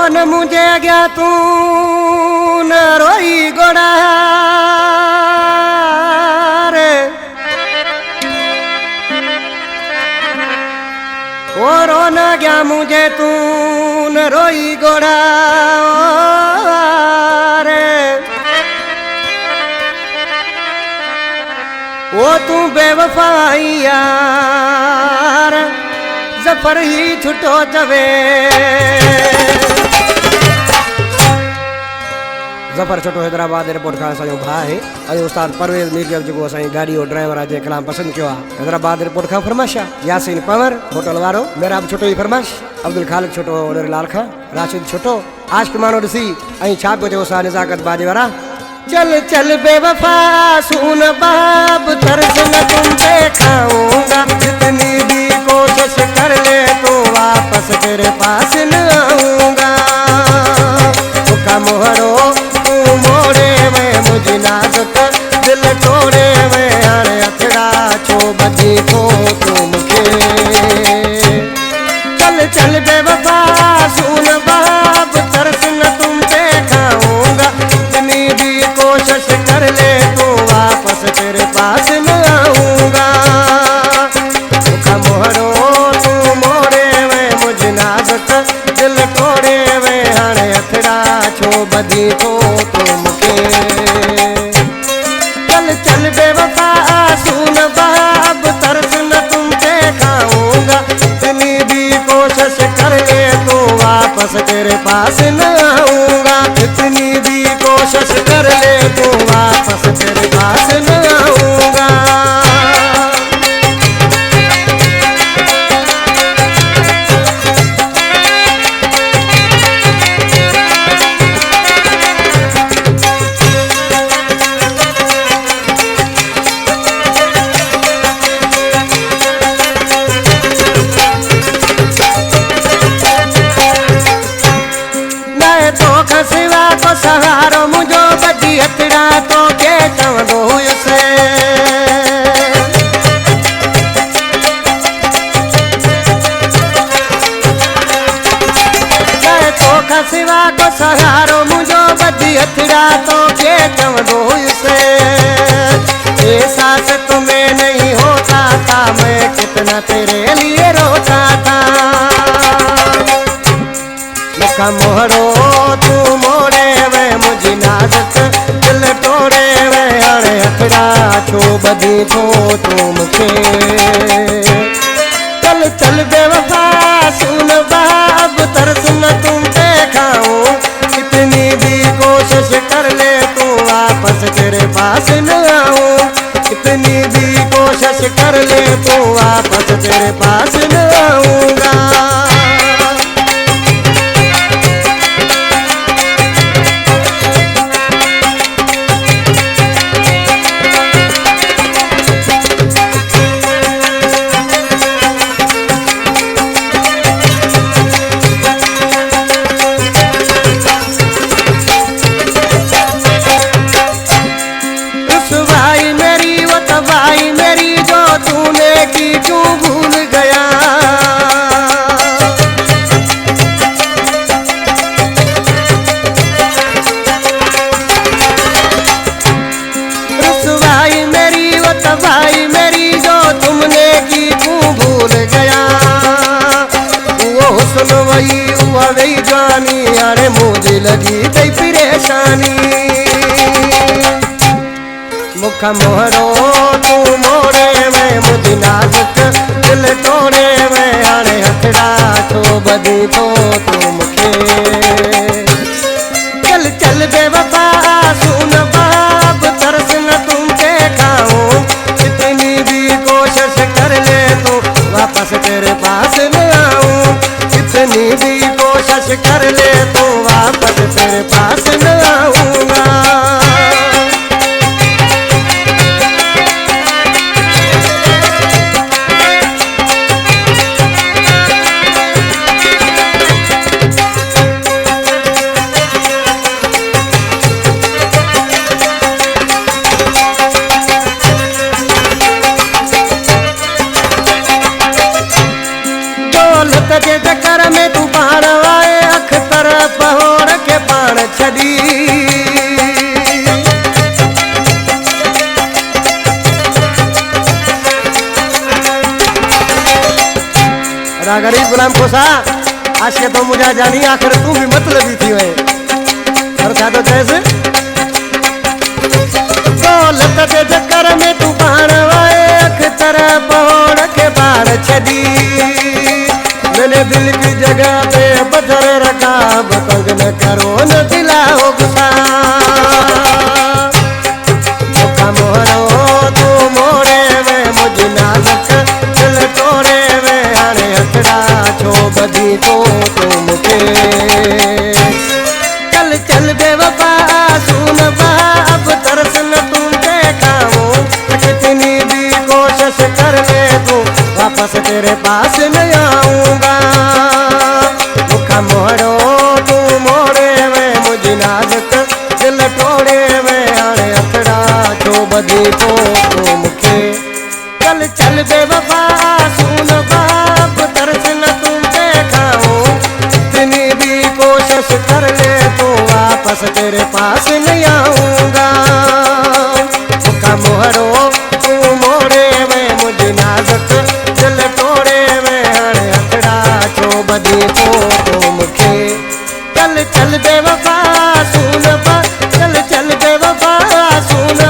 न मुझे गया तू न रोई गोड़ा रे रो न गया मुझे तू न रोई गोड़ा रे वो तू बेवफाई यार जफर ही छुटो जवे जफर छोटो हैदराबाद एयरपोर्ट का असांजो भाउ है अॼु उस्ताद परवेज़ मीर जेको असांजी गाड़ी जो ड्राइवर आहे जंहिं कलाम पसंदि कयो आहे हैदराबाद एयरपोर्ट खां फरमाइश आहे यासीन पंवर होटल वारो मेराब छोटो जी फरमाइश अब्दुल खालिक छोटो उनर लाल खां राशिद छोटो आशिक माण्हू ॾिसी ऐं छा पियो चयो असां निज़ाकत बाजे वारा चल चल बेवफा सुन बाब तरस न तुम पे खाऊंगा जितनी भी कोशिश कर ले तो वापस तेरे पास न आऊंगा का मोहरो तू मोड़े में मुझे नाजुक दिल तोड़े में अरे अथड़ा छो बदी को तुम के चल चल बेवफा सुन बाब तरस न तुम पे खाऊंगा जितनी भी कोशिश कर ले तो वापस तेरे पास न आऊंगा का मोहरो तू मोड़े में मुझे नाजुक दिल तोड़े में अरे अथड़ा छो बदी को तुम के चल चल बेवफा सुन बाब तरस न तुम पे खाऊंगा इतनी भी कोशिश कर ले तो वापस तेरे पास न आऊंगा इतनी भी कोशिश कर ले तो वापस तेरे पास न आऊंगा सिवा को सहारो मुझो बदी हथड़ा तो के चवंदो हुयुसि तोखां सिवा को सहारो मुझो बदी हथड़ा तो के चवंदो हुयुसि एहसास तुम्हें नहीं होता था मैं कितना तेरे लिए रोता था मुखा मोहरो तू मोड़े वे मुझी नाजुक दिल तोड़े वे अरे हथड़ा छो बदी थो तुम के चल चल बेवफा सुन बाब तरस न तुम पे खाऊं कितनी भी कोशिश कर ले तू वापस तेरे पास न आऊं कितनी भी कोशिश कर ले तू वापस तेरे पास न आऊंगा भाई मेरी जो तुमने की तू भूल गया वो हुस्न वही जानी अरे मुझे लगी थी परेशानी मुखा मोहरो तू मोड़े में मुझे नाजुक दिल तोड़े में अरे हथड़ा छो बदी तो तुम के चल चल बेवफा सुन बाब तरस न तुम पे खाऊं कितनी भी कोशिश कर ले तो वापस तेरे पास न आऊं कितनी भी कोशिश कर ले तो वापस तेरे पास न आऊंगा दौलत के चक्कर में तू पार आए अख तरफ पाण छड़ी गरीब गुलाम खोसा आज के तो मुझे जानी आखिर तू भी मतलबी थी वे और क्या तो जैसे दौलत के चक्कर में तू पाण वाए अखतर पौड़ के पार छड़ी मैंने दिल की जगह पे पत्थर रखा बतंग न करो न दिलाओ गुस्सा मुखा मोहरो तू मोड़े में मुझे नाजक दिल तोड़े में हाणे अखड़ा छो बदी तो मुझे चल चल बेवफा सुन बा अब तरस न तुम खाओ कितनी भी कोशिश कर ले तू वापस तेरे पास न आऊंगा मुखा मोड़ो तू मोड़े में मुझे नाजक दिल तोड़े में हाणे अखड़ा छो बदी तो मुझे चल चल बेवफा सुन बाप तरस न तुम खाओ इतनी भी कोशिश कर ले तो वापस तेरे पास नहीं आऊंगा मुखा मोहरो तू मोड़े में मुझे नाजक दिल तोड़े में हाणे अखड़ा छो बदी तो मुझे चल चल बेवफा सुन बा चल चल बेवफा सुन